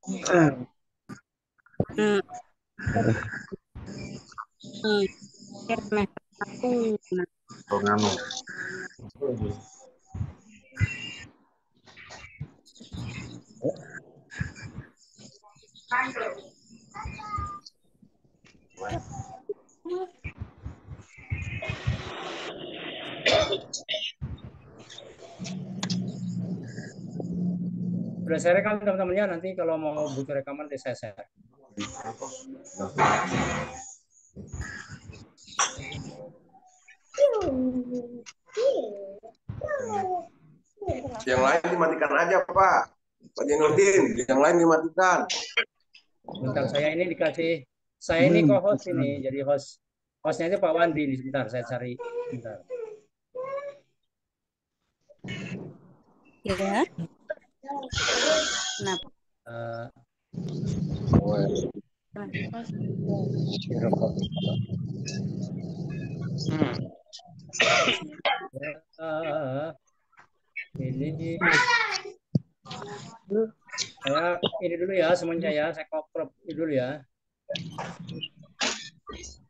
Hmm, semester 1. Nah, Nganu. Udah saya rekam teman-temannya, nanti kalau mau butuh rekaman nanti saya share. Yang lain dimatikan aja, Pak. Pak Jainuddin, yang lain dimatikan. Bentar, saya ini co-host ini, jadi hostnya itu Pak Wandi nih. Sebentar, saya cari. Bentar. ya. Kenapa? Eh, eh, ini saya ini dulu ya semuanya ya, saya crop dulu ya.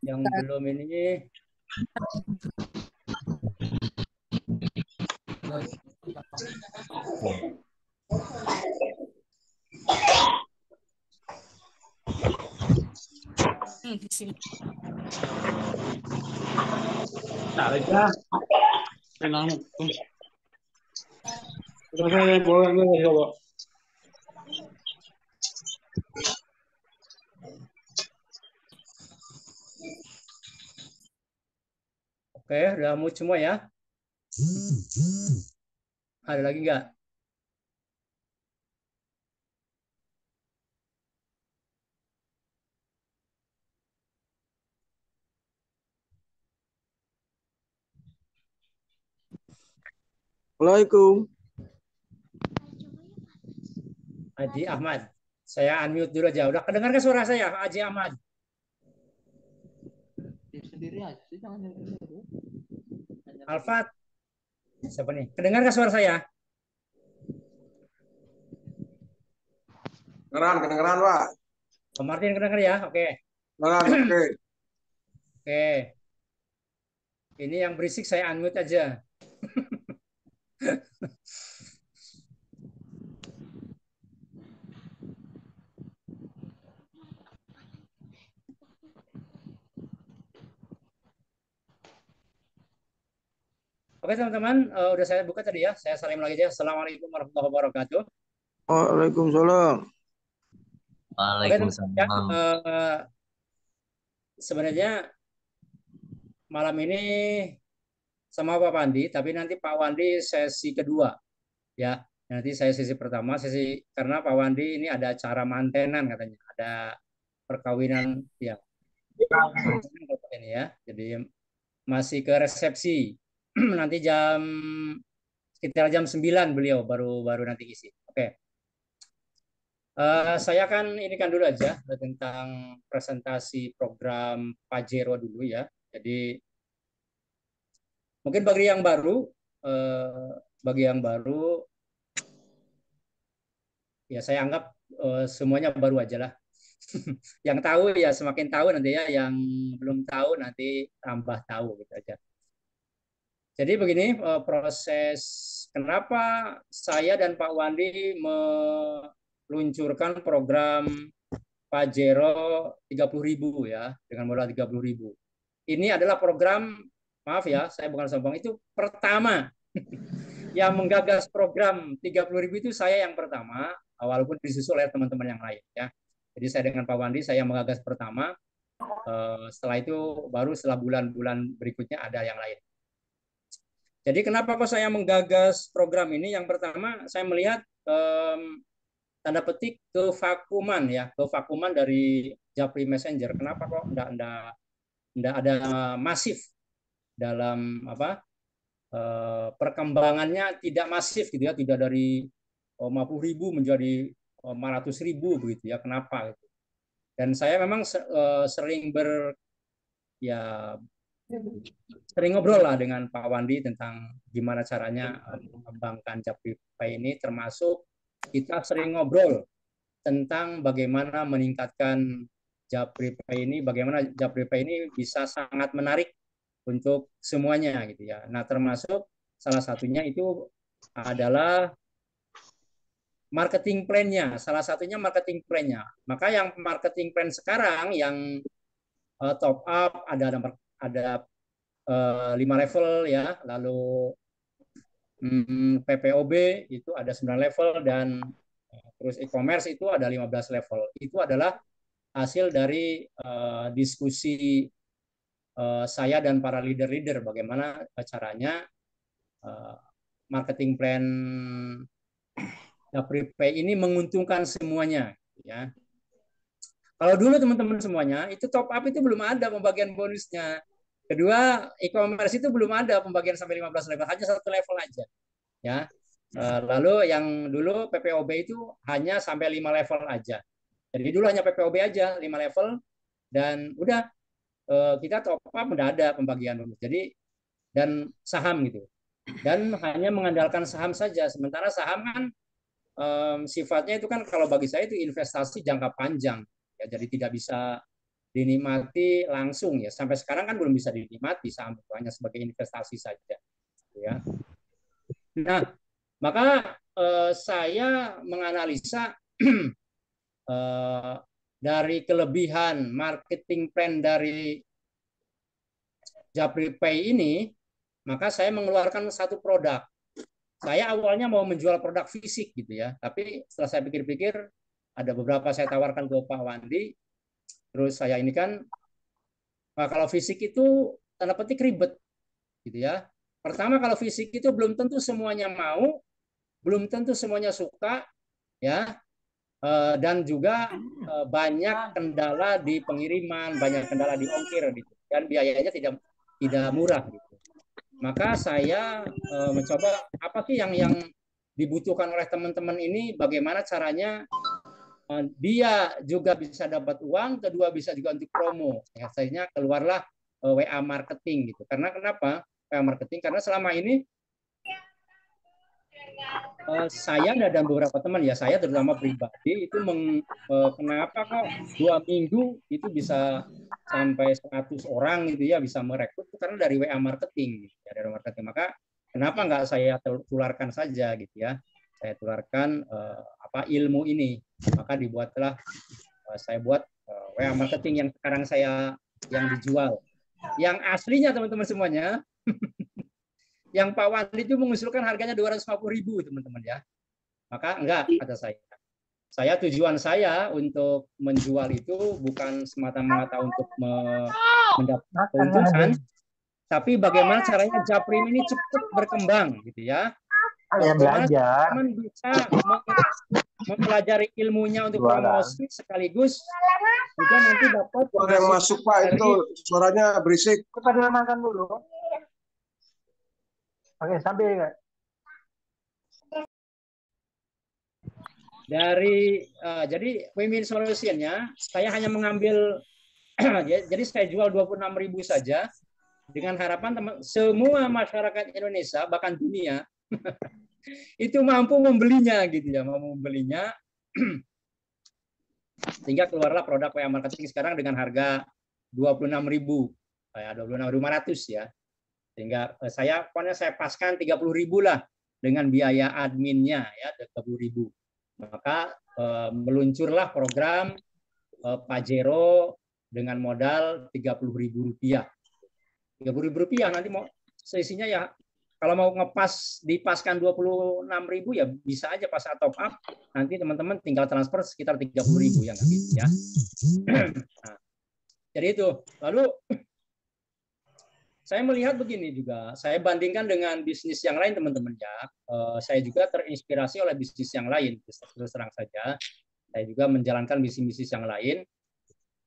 Yang belum ini Di sini. Aja. Enam. Terus saya boleh nggak coba? oke, udah mood semua ya. Ada lagi nggak? Assalamualaikum. Haji Ahmad. Saya unmute dulu aja. Udah kedengar ke suara saya, Haji Ahmad? Sendiri aja sih, jangan sendiri. Alfat. Siapa nih? Kedengar ke suara saya? Kedengeran, Pak. Pak Martin kedengar ya? Oke. Kedengeran, oke. Oke. Ini yang berisik saya unmute aja. Oke teman-teman, udah saya buka tadi ya. Saya salim lagi aja. Assalamualaikum warahmatullahi wabarakatuh. Waalaikumsalam. Oke teman-teman ya. Waalaikumsalam. Sebenarnya malam ini sama Pak Pandi, tapi nanti Pak Wandi sesi kedua ya. Nanti saya sesi pertama, karena Pak Wandi ini ada acara mantenan katanya, ada perkawinan ya. Ini ya. Jadi masih ke resepsi. Nanti sekitar jam 9 beliau baru baru nanti isi. Oke. Saya kan ini kan dulu aja tentang presentasi program Pajero dulu ya. Jadi mungkin eh, bagi yang baru ya saya anggap semuanya baru aja lah. Yang tahu ya semakin tahu nanti ya, yang belum tahu nanti tambah tahu gitu aja. Jadi begini proses kenapa saya dan Pak Wandi meluncurkan program Pajero 30.000 ya, dengan modal 30.000. Ini adalah program, maaf ya, saya bukan sombong, itu pertama yang menggagas program 30.000 itu saya yang pertama, walaupun disusul oleh teman-teman yang lain ya. Jadi saya dengan Pak Wandi saya menggagas pertama, setelah itu baru setelah bulan-bulan berikutnya ada yang lain. Jadi kenapa kok saya menggagas program ini? Yang pertama saya melihat tanda petik kevakuman ya, kevakuman dari Japri Messenger. Kenapa kok enggak ada masif dalam apa perkembangannya, tidak masif gitu ya, tidak dari 50.000 menjadi 500.000 begitu ya, kenapa gitu. Dan saya memang ya sering ngobrol lah dengan Pak Wandi tentang gimana caranya mengembangkan Japri Pay ini, termasuk kita sering ngobrol tentang bagaimana meningkatkan Japripay ini, bagaimana Japripay ini bisa sangat menarik untuk semuanya gitu ya. Nah, termasuk salah satunya itu adalah marketing plan-nya. Salah satunya marketing plan-nya. Maka yang marketing plan sekarang yang top up ada 5 level ya, lalu PPOB itu ada 9 level dan terus e-commerce itu ada 15 level. Itu adalah hasil dari diskusi saya dan para leader-leader bagaimana caranya marketing plan Japripay ini menguntungkan semuanya ya. Kalau dulu teman-teman semuanya itu top up itu belum ada pembagian bonusnya. Kedua, e-commerce itu belum ada pembagian sampai 15 level, hanya satu level aja ya. Lalu yang dulu PPOB itu hanya sampai 5 level aja. Jadi dulu hanya PPOB aja 5 level dan udah kita top up udah ada pembagian bonus. Jadi dan saham gitu. Dan hanya mengandalkan saham saja. Sementara saham kan sifatnya itu kan kalau bagi saya itu investasi jangka panjang. Ya, jadi tidak bisa dinikmati langsung ya. Sampai sekarang kan belum bisa dinikmati saham itu hanya sebagai investasi saja. Ya. Nah, maka saya menganalisa dari kelebihan marketing plan dari Japripay ini, maka saya mengeluarkan satu produk. Saya awalnya mau menjual produk fisik gitu ya, tapi setelah saya pikir-pikir, ada beberapa saya tawarkan ke Pak Wandi, terus saya ini kan, nah kalau fisik itu tanda petik ribet gitu ya. Pertama kalau fisik itu belum tentu semuanya mau, belum tentu semuanya suka ya, dan juga banyak kendala di pengiriman, banyak kendala di ongkir gitu, dan biayanya tidak murah gitu. Maka saya mencoba apa sih yang dibutuhkan oleh teman-teman ini, bagaimana caranya dia juga bisa dapat uang, kedua bisa juga untuk promo. Akhirnya keluarlah WA marketing gitu. Karena kenapa WA marketing? Karena selama ini saya dan beberapa teman ya, saya terutama pribadi itu kenapa kok 2 minggu itu bisa sampai 100 orang gitu ya bisa merekrut, karena dari WA marketing gitu ya, dari marketing. Maka kenapa nggak saya tularkan saja gitu ya, saya tularkan ilmu ini. Maka dibuatlah saya buat WA marketing yang sekarang yang dijual, yang aslinya teman-teman semuanya. Yang Pak Wandi itu mengusulkan harganya 250.000 teman-teman ya. Maka enggak, kata saya. Tujuan saya untuk menjual itu bukan semata-mata untuk mendapat keuntungan, tapi bagaimana caranya Japrim ini cepat berkembang gitu ya. Bagaimana teman bisa mempelajari ilmunya untuk promosi sekaligus juga nanti dapat. Ada yang masuk Pak, itu suaranya berisik. Kita makan dulu. Oke, sambil ya. Jadi win-win solution-nya saya hanya mengambil jadi saya jual 26.000 saja dengan harapan semua masyarakat Indonesia bahkan dunia itu mampu membelinya gitu ya, mampu membelinya sehingga keluarlah produk WA marketing sekarang dengan harga 26.000 ya, 26.500 ya. Sehingga saya paskan 30.000 lah dengan biaya adminnya ya 30.000. Maka meluncurlah program Pajero dengan modal 30.000 rupiah. 30.000 rupiah nanti mau seisinya ya, kalau mau dipaskan 26.000 ya bisa aja pas top up, nanti teman-teman tinggal transfer sekitar 30.000 ya nggak gitu ya. Nah, jadi itu. Lalu saya melihat begini juga, saya bandingkan dengan bisnis yang lain teman-teman ya. Saya juga terinspirasi oleh bisnis yang lain, terus terang saja. Saya juga menjalankan bisnis-bisnis yang lain.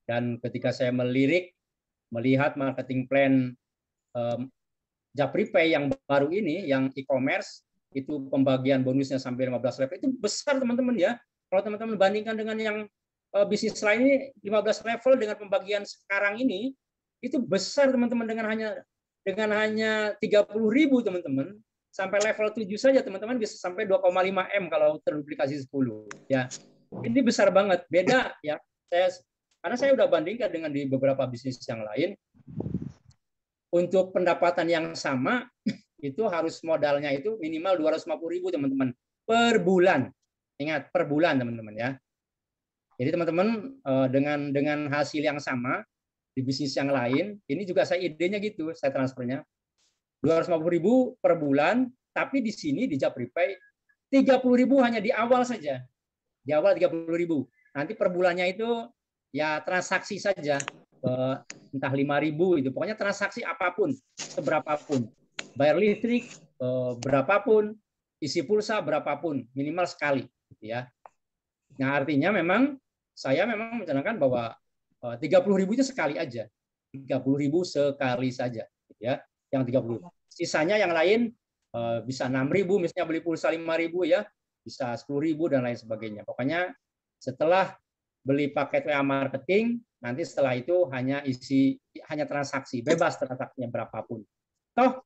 Dan ketika saya melihat marketing plan Japripay yang baru ini, yang e-commerce, itu pembagian bonusnya sampai 15 level, itu besar teman-teman ya. Kalau teman-teman bandingkan dengan yang bisnis lain ini, 15 level dengan pembagian sekarang ini, itu besar teman-teman, dengan hanya 30.000 teman-teman, sampai level 7 saja teman-teman bisa sampai 2,5 M kalau terduplikasi 10 ya. Ini besar banget, beda ya. Karena saya udah bandingkan dengan di beberapa bisnis yang lain, untuk pendapatan yang sama itu harus modalnya itu minimal 250.000 teman-teman per bulan. Ingat, per bulan teman-teman ya. Jadi teman-teman dengan hasil yang sama di bisnis yang lain, ini juga saya idenya gitu, saya transfernya 250.000 per bulan, tapi di sini di Japripay 30.000 hanya di awal saja. Di awal 30.000. Nanti per bulannya itu ya transaksi saja, entah 5.000 itu, pokoknya transaksi apapun, seberapapun, bayar listrik berapapun, isi pulsa berapapun, minimal sekali, gitu ya. Nah artinya saya memang mencanangkan bahwa 30.000 itu sekali aja, 30.000 sekali saja, gitu ya. Yang 30.000. Sisanya yang lain bisa 6.000, misalnya beli pulsa 5.000 ya, bisa 10.000 dan lain sebagainya. Pokoknya setelah beli paket WA marketing, nanti setelah itu hanya transaksi, bebas transaksinya berapapun. Toh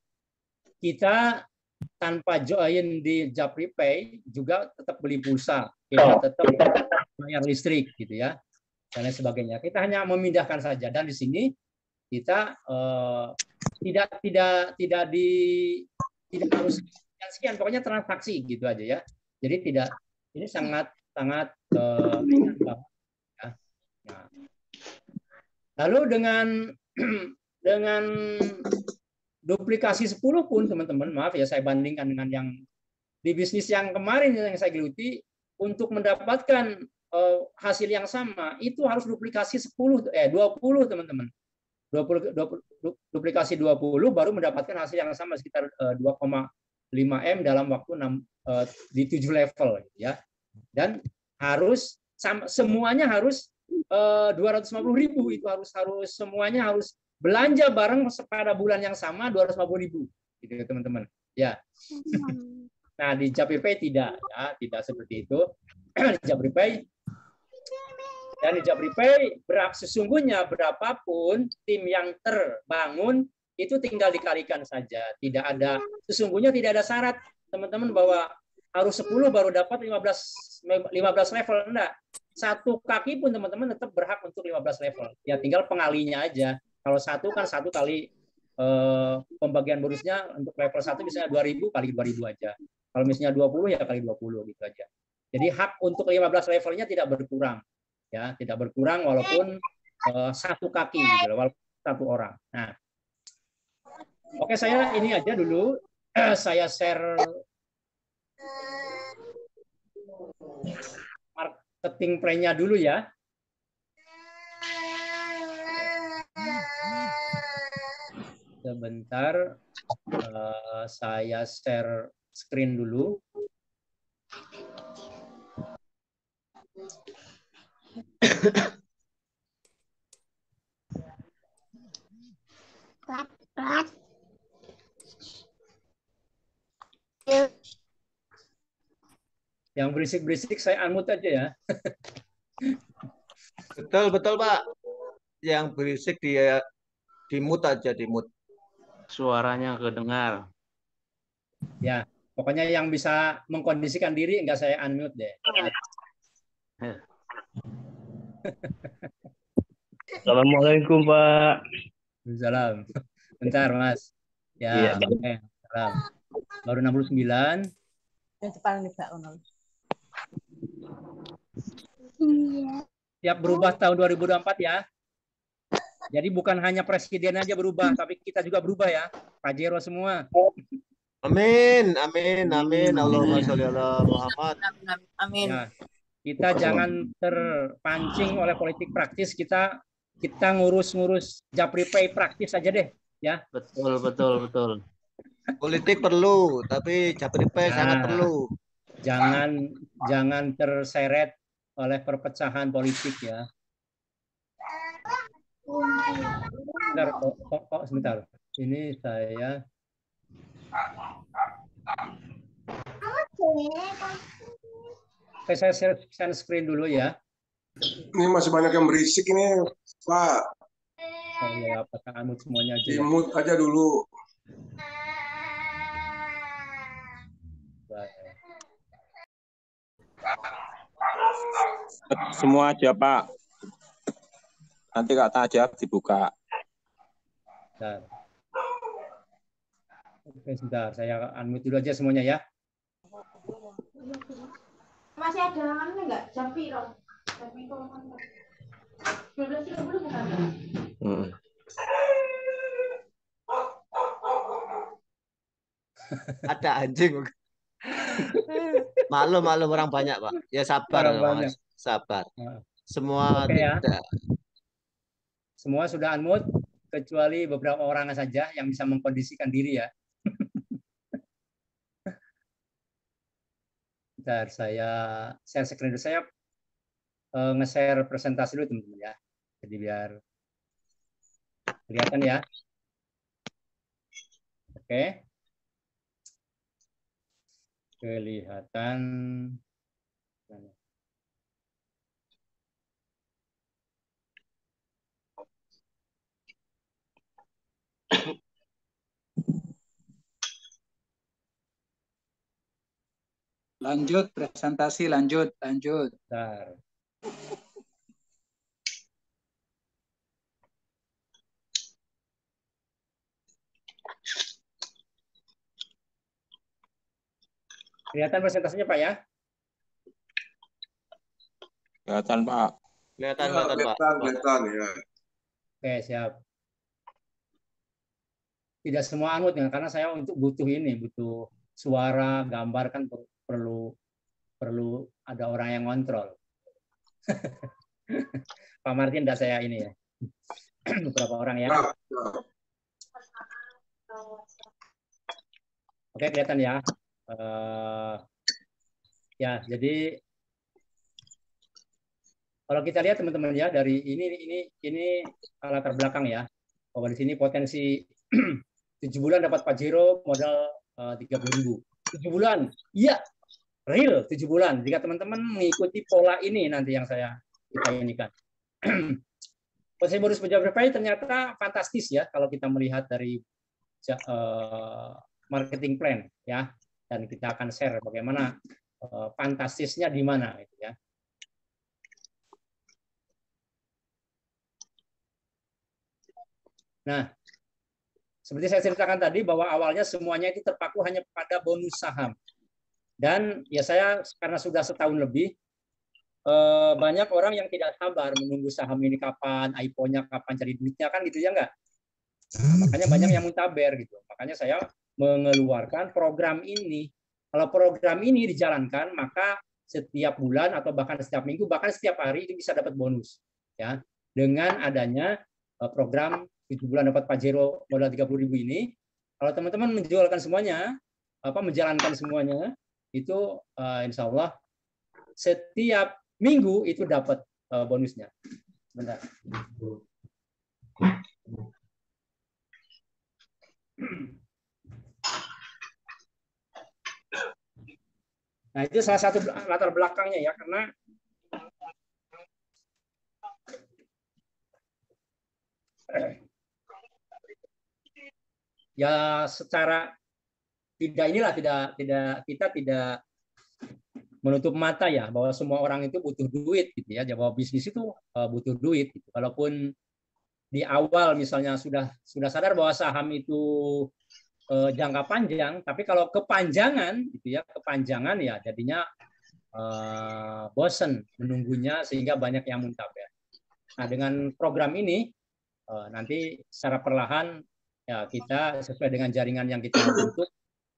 kita tanpa join di Japripay juga tetap beli pulsa, kita tetap bayar listrik gitu ya, dan lain sebagainya. Kita hanya memindahkan saja, dan di sini kita tidak harus sekian, pokoknya transaksi gitu aja ya. Jadi ini sangat ringan banget. Nah, lalu dengan duplikasi 10 pun teman-teman, maaf ya saya bandingkan dengan yang di bisnis yang kemarin yang saya geluti, untuk mendapatkan hasil yang sama itu harus duplikasi 20 teman-teman. 20 duplikasi 20 baru mendapatkan hasil yang sama sekitar 2,5 M dalam waktu di 7 level ya. Dan harus semuanya harus 250.000 itu harus semuanya harus belanja bareng pada bulan yang sama 250.000 gitu teman-teman ya. Nah di Japripay tidak seperti itu. Di Japripay sesungguhnya berapapun tim yang terbangun itu tinggal dikalikan saja, sesungguhnya tidak ada syarat teman-teman bahwa harus 10 baru dapat 15 level, enggak. Satu kaki pun teman-teman tetap berhak untuk 15 level. Ya tinggal pengalinya aja. Kalau satu kan satu kali pembagian bonusnya untuk level 1 misalnya 2.000 kali 2.000 aja. Kalau misalnya 20 ya kali 20 gitu aja. Jadi hak untuk 15 levelnya tidak berkurang. Ya, tidak berkurang walaupun satu kaki gitu, walaupun satu orang. Nah. Oke, saya ini aja dulu. Saya share marketing plan-nya dulu ya. Sebentar, saya share screen dulu. Yang berisik-berisik saya unmute aja ya. Betul Pak. Yang berisik dia di mute aja, di mute. Suaranya kedengar. Ya, pokoknya yang bisa mengkondisikan diri enggak saya unmute deh. Assalamualaikum Pak. Salam. Bentar Mas. Ya, iya. Salam. Baru 69. Siap berubah tahun 2024 ya. Jadi bukan hanya presiden aja berubah, tapi kita juga berubah ya. Pajero semua. Amin. Allahumma sholli ala Muhammad. Amin. Ya, kita jangan terpancing oleh politik praktis, kita ngurus Japripay praktis aja deh ya. Betul. Politik perlu, tapi Japripay sangat perlu. Jangan terseret oleh perpecahan politik ya. Sebentar. Ini saya share screen dulu ya. Ini masih banyak yang berisik ini, Pak. Oh ya, apakah unmute semuanya aja? Di-mute aja dulu. Semua aja, Pak. Nanti kata aja dibuka. Bentar. Oke, sebentar. Saya unmute dulu aja semuanya ya. Masih ada anu enggak? Jam piro? Jam piro kan? 12.30 bukan? Ada anjing. Maklum orang banyak, Pak. Ya sabar, Orang banyak. Mas. Sabar. Nah, Semua Oke ya. tidak. Semua sudah unmute kecuali beberapa orang saja yang bisa mengkondisikan diri ya. Bentar, saya share screen dulu. Saya nge-share presentasi dulu teman-teman ya. Jadi biar kelihatan ya. Oke. Kelihatan. Lanjut, presentasi lanjut. Bentar. Kelihatan presentasinya Pak ya? Kelihatan, Pak. Kelihatan, Ya, Pak. kelihatan ya. Oke, siap. Tidak semua unmute ya, karena saya untuk butuh suara, gambar kan perlu ada orang yang ngontrol. Pak Martin dan saya ini ya. Beberapa orang ya. Oke, kelihatan ya. Ya, jadi kalau kita lihat teman-teman ya, dari ini latar belakang ya, bahwa di sini potensi 7 bulan dapat Pajero modal 30.000. 7 bulan, iya, real 7 bulan. Jika teman-teman mengikuti pola ini nanti yang kita inikan. Potensi bonus pejabat berpay ternyata fantastis ya kalau kita melihat dari marketing plan ya, dan kita akan share bagaimana fantastisnya di mana gitu ya. Nah, seperti saya ceritakan tadi bahwa awalnya semuanya itu terpaku hanya pada bonus saham. Dan ya saya karena sudah setahun lebih, banyak orang yang tidak sabar menunggu saham ini kapan, IPO-nya kapan, cari duitnya kan gitu ya enggak? Makanya banyak yang muntaber gitu. Makanya saya mengeluarkan program ini. Kalau program ini dijalankan, maka setiap bulan atau bahkan setiap minggu, bahkan setiap hari itu bisa dapat bonus. Ya, dengan adanya program 7 bulan dapat Pajero modal 30.000 ini, kalau teman-teman menjualkan semuanya, menjalankan semuanya, itu insya Allah setiap minggu itu dapat bonusnya. Bentar. Nah, itu salah satu latar belakangnya ya, karena ya secara kita tidak menutup mata ya bahwa semua orang itu butuh duit gitu ya, bahwa bisnis itu butuh duit gitu. Walaupun di awal misalnya sudah sadar bahwa saham itu jangka panjang, tapi kalau kepanjangan gitu ya, ya jadinya bosen menunggunya sehingga banyak yang muntaber. Nah, dengan program ini nanti secara perlahan ya kita sesuai dengan jaringan yang kita bentuk,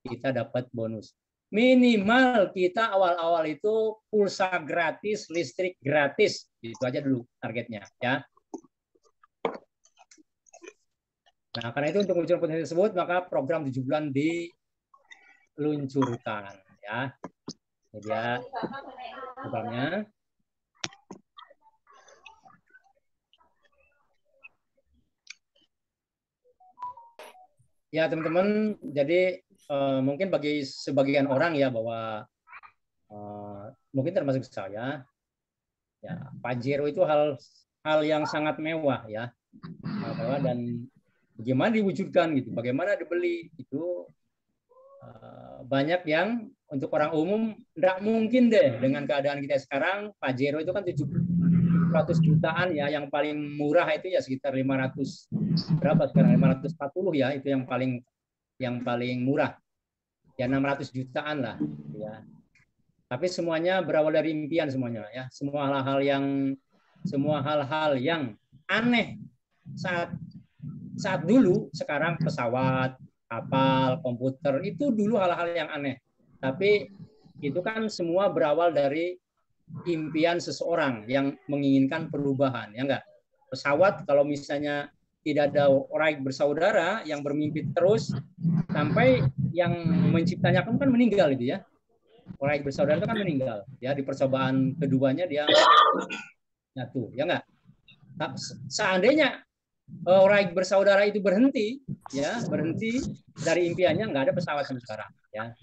kita dapat bonus. Minimal kita awal-awal itu pulsa gratis, listrik gratis, itu aja dulu targetnya ya. Nah, karena itu untuk menunjukkan potensi tersebut, maka program 7 bulan diluncurkan ya. Jadi ya programnya. Ya teman-teman, jadi mungkin bagi sebagian orang ya bahwa mungkin termasuk saya, ya Pajero itu hal yang sangat mewah ya, dan bagaimana diwujudkan gitu, bagaimana dibeli itu banyak yang untuk orang umum nggak mungkin deh dengan keadaan kita sekarang. Pajero itu kan 700 jutaan ya, yang paling murah itu ya sekitar 500 berapa sekarang, 540 ya, itu yang paling murah ya, 600 jutaan lah ya. Tapi semuanya berawal dari impian semuanya ya. Semua hal-hal yang aneh saat dulu, sekarang pesawat, kapal, komputer, itu dulu hal-hal yang aneh. Tapi itu kan semua berawal dari impian seseorang yang menginginkan perubahan, ya enggak? Pesawat kalau misalnya tidak ada orang bersaudara yang bermimpi terus, sampai yang menciptanya kan meninggal itu ya. Orang bersaudara itu kan meninggal ya, di percobaan keduanya dia nyatu, ya enggak? Seandainya orang bersaudara itu berhenti dari impiannya, nggak ada pesawat sampai sekarang ya.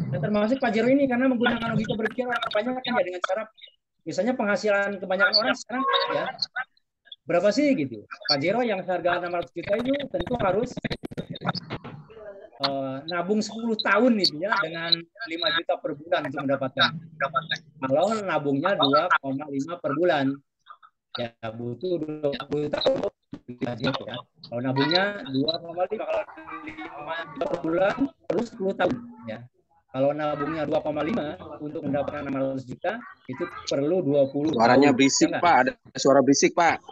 Dan termasuk Pajero ini karena menggunakan logika berpikir orang kebanyakan ya, dengan cara misalnya penghasilan kebanyakan orang sekarang ya berapa sih gitu. Pajero yang harga 600 juta itu tentu harus nabung 10 tahun gitu ya, dengan 5 juta per bulan untuk mendapatkan. Kalau nabungnya 2,5 per bulan ya butuh 20 tahun ya. Kalau nabungnya 2,5, kalau 5 per bulan terus 10 tahun ya. Kalau nabungnya 2,5 untuk mendapatkan 600 juta itu perlu 20 Suaranya tahun. berisik, Ya, Pak. Ada suara berisik, Pak.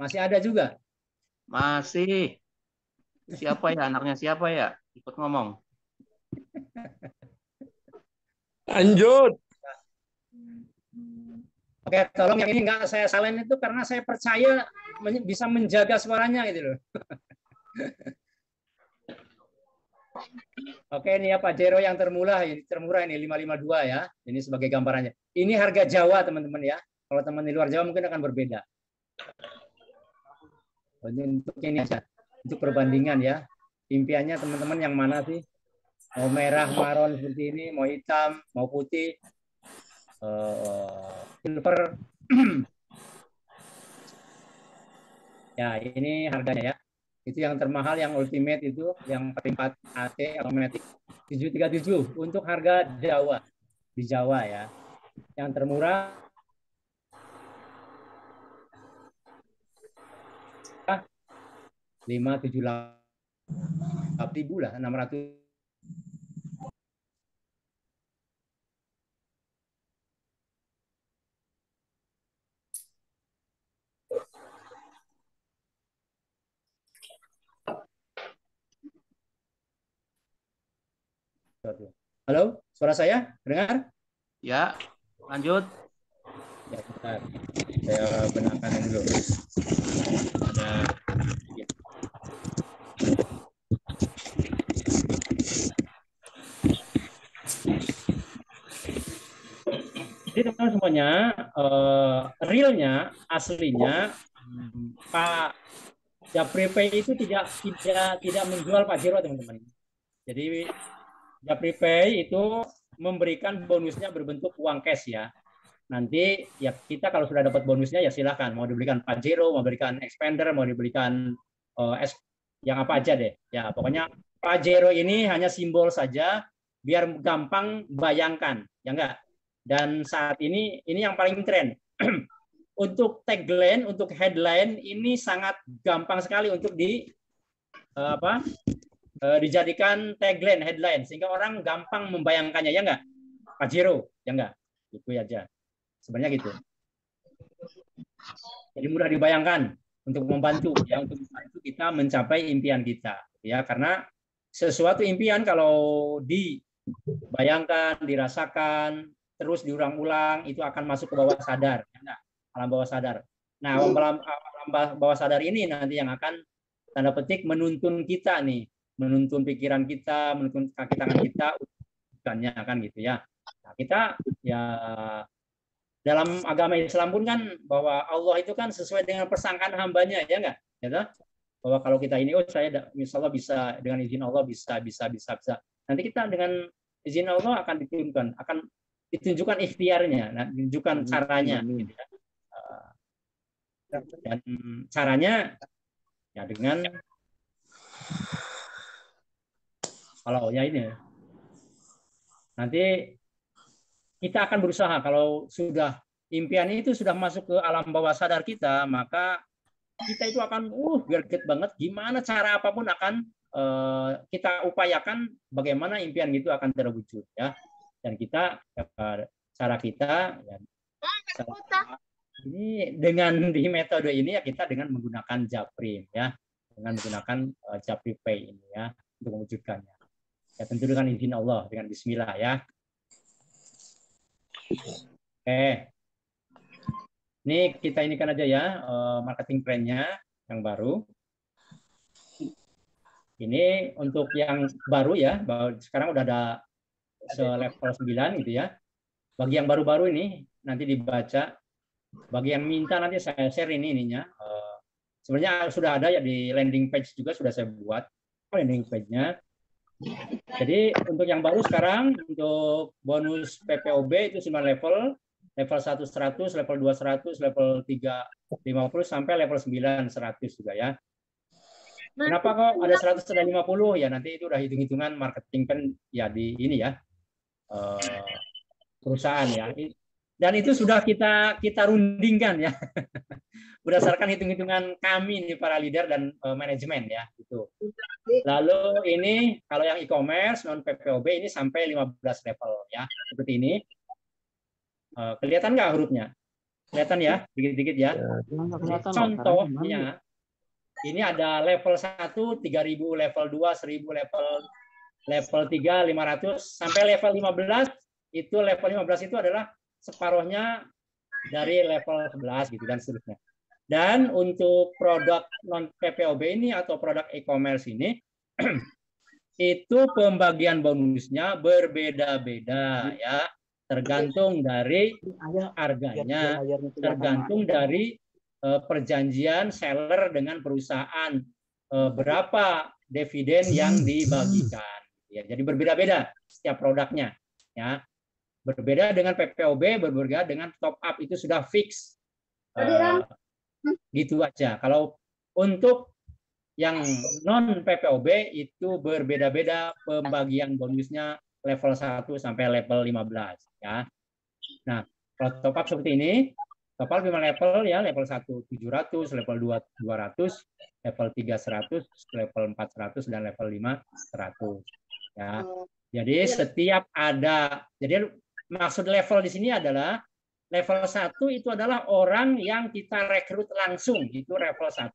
masih ada juga. Masih. Siapa ya? Anaknya siapa ya? Ikut ngomong. Lanjut. Oke, tolong yang ini nggak saya salin itu karena saya percaya bisa menjaga suaranya gitu loh. Oke, ini ya Pajero yang termurah ini 552 ya. Ini sebagai gambarannya. Ini harga Jawa teman-teman ya. Kalau teman di luar Jawa mungkin akan berbeda. Untuk ini aja, untuk perbandingan ya. Impiannya teman-teman yang mana sih? Mau merah, maron seperti ini, mau hitam, mau putih, silver. Ya, ini harganya ya. Itu yang termahal, yang ultimate itu, yang paling 4 AT automatic 737 untuk harga Jawa. Di Jawa ya. Yang termurah 578.000 lah, 600. Halo, suara saya dengar? Ya, lanjut. Ya, bentar. Saya benarkan dulu. Ada ya. Jadi teman-teman semuanya, realnya, aslinya Pak Japri Pay itu tidak menjual Pajero teman-teman. Jadi Japri Pay itu memberikan bonusnya berbentuk uang cash ya. Nanti ya kita kalau sudah dapat bonusnya ya silakan, mau dibelikan Pajero, mau dibelikan expander, mau dibelikan yang apa aja deh. Ya pokoknya Pajero ini hanya simbol saja biar gampang bayangkan, ya enggak? Dan saat ini yang paling tren. Untuk tagline, untuk headline ini sangat gampang sekali untuk dijadikan tagline, headline, sehingga orang gampang membayangkannya, ya enggak? Pajero, ya enggak? Itu aja. Sebenarnya gitu. Jadi mudah dibayangkan untuk membantu ya, untuk membantu kita mencapai impian kita, ya, karena sesuatu impian kalau dibayangkan, dirasakan, terus diulang-ulang itu akan masuk ke bawah sadar, ya, alam bawah sadar. Nah, alam bawah sadar ini nanti yang akan tanda petik menuntun kita nih, menuntun pikiran kita, menuntun kaki tangan kita, bukannya kan gitu ya. Nah, kita ya dalam agama Islam pun kan bahwa Allah itu kan sesuai dengan persangkaan hambanya, ya enggak? Ya, bahwa kalau kita ini, saya misalnya bisa dengan izin Allah bisa. Nanti kita dengan izin Allah akan ditunjukkan ikhtiarnya, ditunjukkan caranya. Gitu ya. Dan caranya ya dengan kalau ya ini Nanti kita akan berusaha kalau sudah impian itu sudah masuk ke alam bawah sadar kita, maka kita itu akan greget banget. Gimana cara apapun akan kita upayakan bagaimana impian itu akan terwujud ya. Dan kita cara kita ya, ini dengan di metode ini ya kita dengan menggunakan Japrim ya, dengan menggunakan Japri Pay ini ya untuk mewujudkannya. Ya tentu dengan izin Allah, dengan Bismillah ya. Ini kita inikan aja ya marketing plan-nya yang baru. Ini untuk yang baru ya, sekarang udah ada selevel 9 gitu ya. Bagi yang baru-baru ini nanti dibaca. Bagi yang minta nanti saya share ininya. Sebenarnya sudah ada ya di landing page juga sudah saya buat landing page-nya. Jadi untuk yang baru sekarang untuk bonus PPOB itu 9 level. Level 1 100, level 2 100, level 3 50 sampai level 9 100 juga ya. Kenapa kok ada 100 dan 50 ya, nanti itu udah hitung-hitungan marketing kan ya di ini ya perusahaan ya, dan itu sudah kita rundingkan ya berdasarkan hitung-hitungan kami nih para leader dan manajemen ya itu. Lalu ini kalau yang e-commerce non PPOB ini sampai 15 level ya seperti ini. Kelihatan nggak hurufnya? Kelihatan ya dikit-dikit ya. Contohnya ini ada level 1 3.000, level 2 1.000, level 3 500 sampai level 15 itu level 15 itu adalah separuhnya dari level 11 gitu dan seterusnya. Dan untuk produk non PPOB ini atau produk e-commerce ini itu pembagian bonusnya berbeda-beda ya, tergantung dari harganya, tergantung dari perjanjian seller dengan perusahaan, berapa dividen yang dibagikan. Ya, jadi berbeda-beda setiap produknya. Ya, berbeda dengan PPOB, berbeda dengan top up itu sudah fix. Gitu aja. Kalau untuk yang non PPOB itu berbeda-beda pembagian bonusnya level 1 sampai level 15 ya. Nah, kalau top up seperti ini, top up 5 level ya, level 1 700, level 2 200, level 3 100, level 4 100 dan level 5 100 ya. Jadi setiap ada, jadi maksud level di sini adalah level 1 itu adalah orang yang kita rekrut langsung, itu level 1.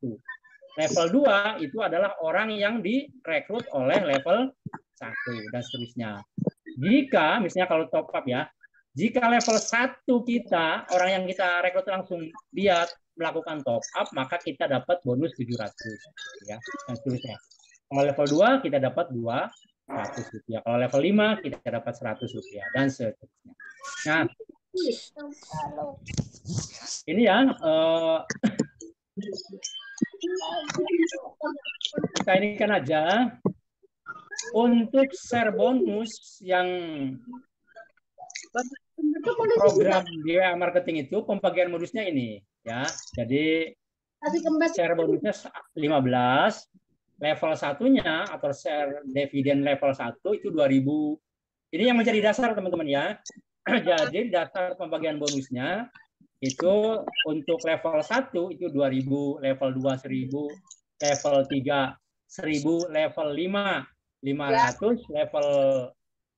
Level 2 itu adalah orang yang direkrut oleh level 1 dan seterusnya. Jika misalnya kalau top up ya, jika level 1 kita, orang yang kita rekrut langsung dia melakukan top up, maka kita dapat bonus 700 ya dan seterusnya. Kalau level 2 kita dapat 200 rupiah. Kalau level 5 kita dapat 100 rupiah dan seterusnya. Nah, ini ya kita inikan aja untuk share bonus yang program di marketing itu pembagian bonusnya ini ya. Jadi share bonusnya 15, level satunya atau share dividen level 1 itu 2.000. Ini yang menjadi dasar teman-teman ya. Jadi dasar pembagian bonusnya itu untuk level 1 itu 2.000, level 2 1.000, level 3 1.000, level 5 500, level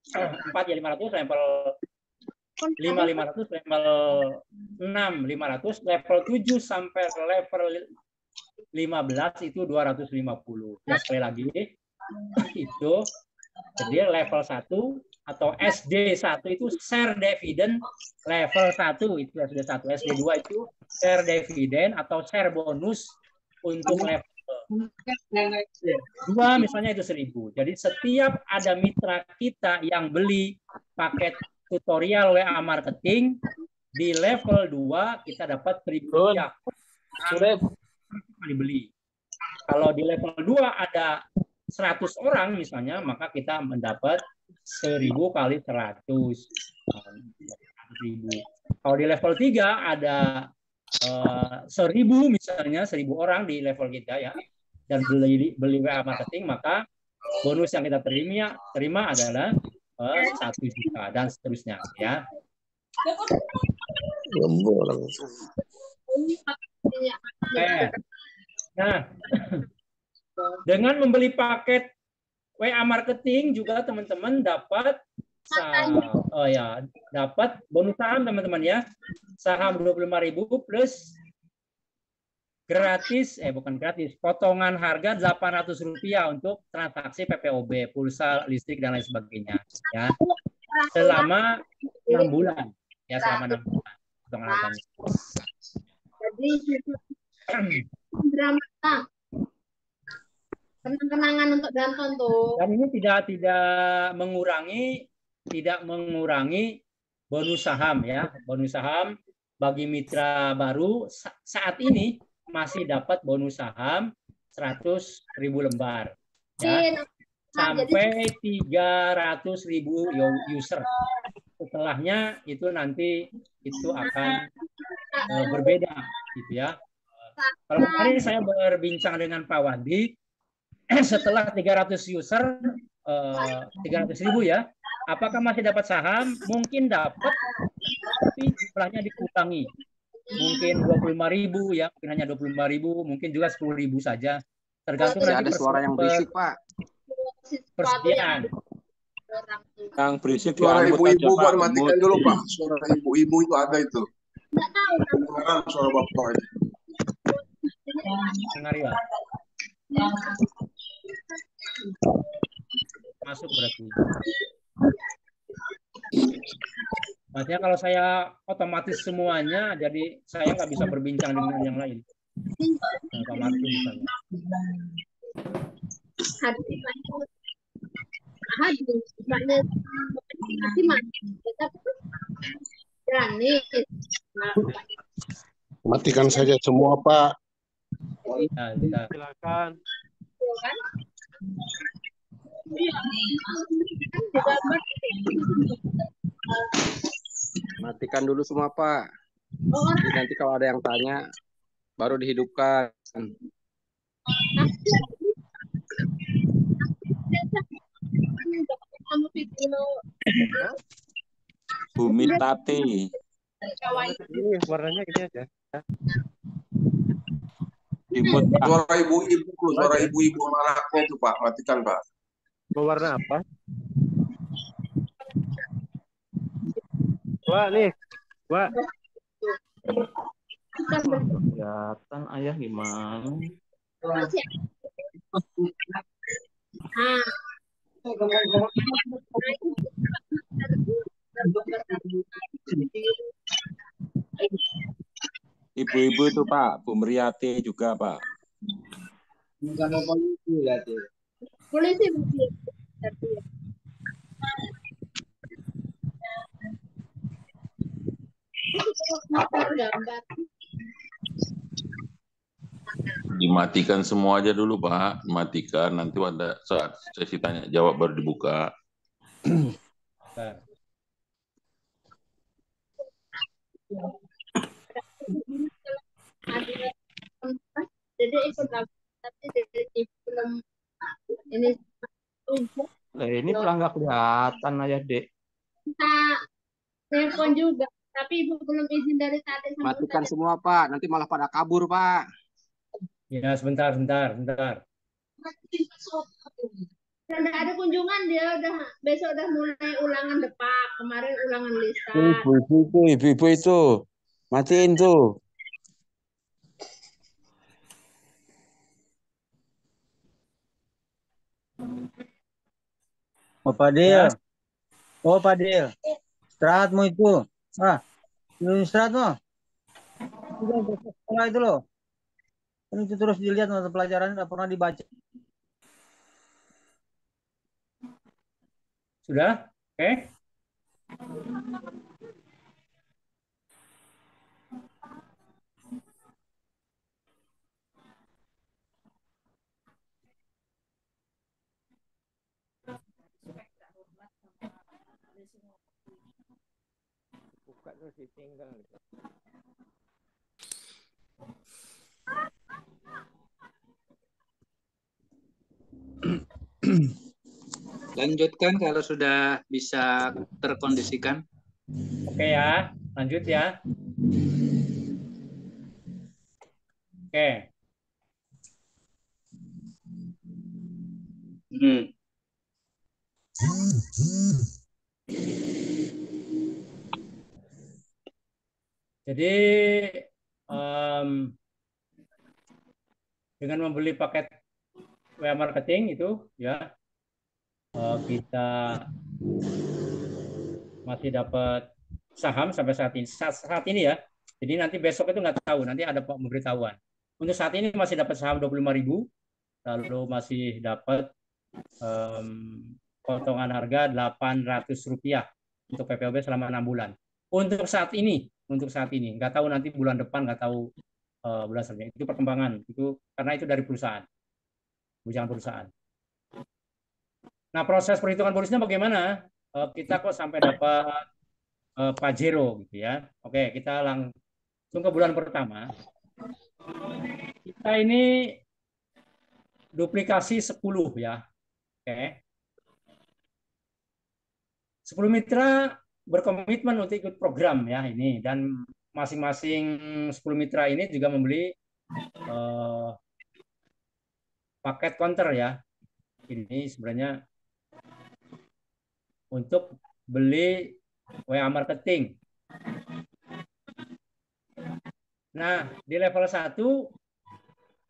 4 ya 500, level 5 500, level 6 500, level 7 sampai level 15 itu 250. Nah, sekali lagi itu jadi level 1 atau SD1 itu share dividen level 1 itu SD1, SD2 itu share dividen atau share bonus untuk level 2 misalnya itu 1.000. Jadi setiap ada mitra kita yang beli paket tutorial WA marketing di level 2 kita dapat 1.000 rupiah dibeli. Kalau di level 2 ada 100 orang misalnya, maka kita mendapat 1.000 kali 100. 1.000. Kalau di level 3 ada 1.000 misalnya, 1.000 orang di level kita ya, dan beli WA marketing, maka bonus yang kita terima adalah 1 juta dan seterusnya ya. Oke. Nah, dengan membeli paket WA marketing juga teman-teman dapat dapat bonus saham teman-teman ya. Saham 25.000 plus gratis, bukan gratis, potongan harga Rp800 untuk transaksi PPOB, pulsa, listrik dan lain sebagainya ya. Selama 6 bulan. Ya, selama 6 bulan. Potongan harganya. Jadi drama kenang-kenangan untuk Danton tuh. Dan ini tidak mengurangi bonus saham ya. Bonus saham bagi mitra baru saat ini masih dapat bonus saham 100.000 lembar ya. Sampai 300.000 user. Setelahnya itu nanti itu akan berbeda gitu ya. Kalau kemarin saya berbincang dengan Pak Wandi, setelah 300 user 300.000 ya, apakah masih dapat saham? Mungkin dapat, tapi jumlahnya dikurangi. Mungkin 25.000 ya, mungkin hanya 25.000, mungkin juga 10.000 saja. Tergantung nanti ada suara yang berisik, Pak. Persediaan. Yang berisik Suara diangkut ibu-ibu aja, Pak. kan matikan dulu, Pak. Suara ibu-ibu itu ada itu. Nggak tahu. Kedengaran suara bapak itu. Skenario. Masuk berarti. Maksudnya kalau saya otomatis semuanya, jadi saya nggak bisa berbincang dengan yang lain. Pak Martin misalnya. Matikan saja semua, Pak. Nah, silakan. Matikan dulu semua, Pak. Jadi nanti kalau ada yang tanya, baru dihidupkan. Bumi Tati. Ini warnanya ini aja. Suara ibu-ibu sama anaknya itu, Pak. Matikan, Pak. Berwarna apa? Wah, nih. Wah. Kelihatan ayah gimana? Ibu-ibu itu, Pak. Bu Meriati juga, Pak. Polisi. Dimatikan semua aja dulu, Pak. Matikan, nanti pada saat sesi tanya jawab baru dibuka. Jadi ikut tapi dari film ini Ini pelang nggak kelihatan ayah Dek. kita telepon juga, tapi ibu belum izin dari tadi. Matikan semua, Pak. Nanti malah pada kabur, Pak. Ya, sebentar. Udah ada kunjungan, dia besok udah mulai ulangan depak, kemarin ulangan lisan. Ibu-ibu itu. Matiin tuh. Oh, Pak Dil. Oh, Pak Dil. Istirahatmu itu. Belum istirahat mau. Sekolah itu loh. Kan itu terus dilihat mata pelajaran nggak pernah dibaca. Sudah? Oke. Buka terus ditinggal. Lanjutkan kalau sudah bisa terkondisikan. Oke ya, lanjut ya. Oke. Jadi dengan membeli paket WA marketing itu ya kita masih dapat saham sampai saat ini ya. Jadi nanti besok itu nggak tahu, nanti ada pemberitahuan. Untuk saat ini masih dapat saham 25.000, lalu masih dapat potongan harga Rp800 untuk PPOB selama 6 bulan. Untuk saat ini nggak tahu nanti bulan depan, nggak tahu bulan selanjutnya. Itu perkembangan itu karena itu dari perusahaan, kebijakan perusahaan. Nah, proses perhitungan bonusnya bagaimana? Kita kok sampai dapat Pajero gitu ya. Oke, kita langsung ke bulan pertama. Kita ini duplikasi 10 ya. Oke. 10 mitra berkomitmen untuk ikut program ya ini, dan masing-masing 10 mitra ini juga membeli paket counter ya. Ini sebenarnya untuk beli WA marketing. Nah, di level 1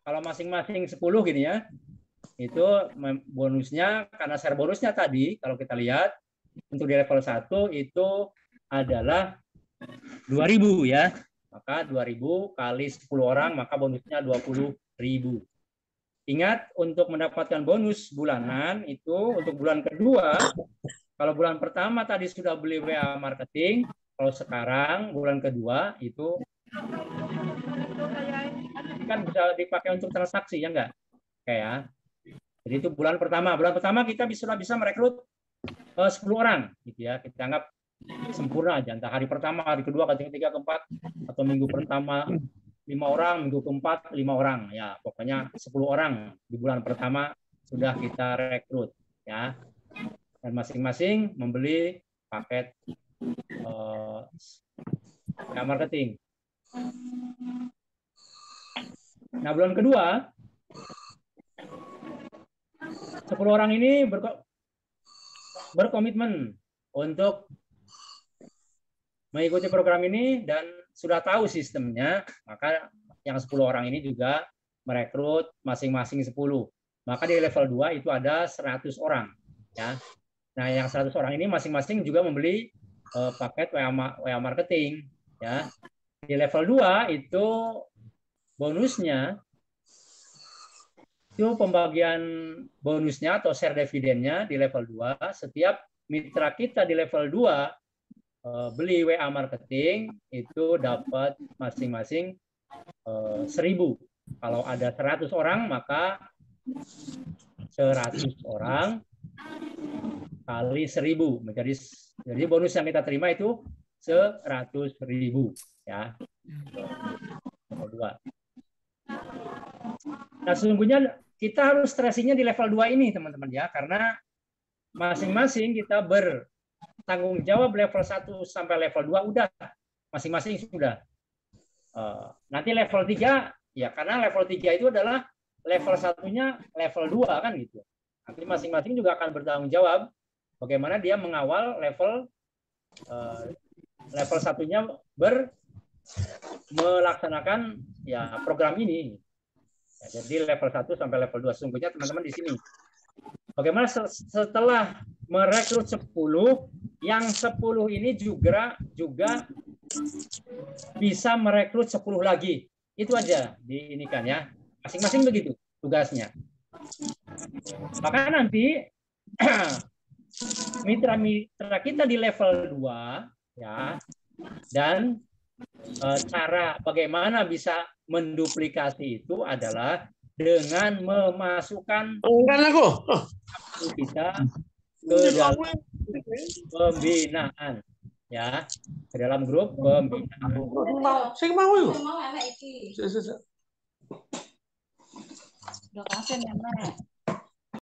kalau masing-masing 10 gini ya, itu bonusnya karena share bonusnya tadi kalau kita lihat untuk di level 1 itu adalah 2.000 ya. Maka 2.000 kali 10 orang maka bonusnya 20.000. Ingat, untuk mendapatkan bonus bulanan itu untuk bulan kedua, kalau bulan pertama tadi sudah beli WA marketing, kalau sekarang bulan kedua itu kan bisa dipakai untuk transaksi ya enggak? Kayak jadi itu bulan pertama. Bulan pertama kita bisa merekrut 10 orang gitu ya. Kita anggap sempurna aja, entah hari pertama, hari kedua, ketiga, keempat, atau minggu pertama 5 orang, minggu keempat 5 orang ya, pokoknya 10 orang di bulan pertama sudah kita rekrut ya, dan masing-masing membeli paket marketing. Nah, bulan kedua 10 orang ini berkomitmen untuk mengikuti program ini dan sudah tahu sistemnya, maka yang 10 orang ini juga merekrut masing-masing 10. Maka di level 2 itu ada 100 orang ya. Nah, yang 100 orang ini masing-masing juga membeli paket WA marketing ya. Di level 2 itu bonusnya itu pembagian bonusnya atau share dividennya di level 2, setiap mitra kita di level 2 beli WA marketing itu dapat masing-masing 1.000. Kalau ada 100 orang maka 100 orang kali 1.000 menjadi, jadi bonus yang kita terima itu 100.000 ya. Level 2. Nah, sesungguhnya kita harus stressingnya di level 2 ini teman-teman ya, karena masing-masing kita bertanggung jawab level 1 sampai level 2 udah masing-masing sudah. Nanti level 3 ya, karena level 3 itu adalah level satunya level 2 kan gitu. Nanti masing-masing juga akan bertanggung jawab bagaimana dia mengawal level satunya melaksanakan ya program ini. Ya, jadi level 1 sampai level 2 sesungguhnya teman-teman di sini. Bagaimana setelah merekrut 10, yang 10 ini juga bisa merekrut 10 lagi. Itu aja diinikan ya. Masing-masing begitu tugasnya. Maka nanti mitra-mitra kita di level 2 ya, dan cara bagaimana bisa menduplikasi itu adalah dengan memasukkan kita ke dalam pembinaan ya, ke dalam grup pembinaan.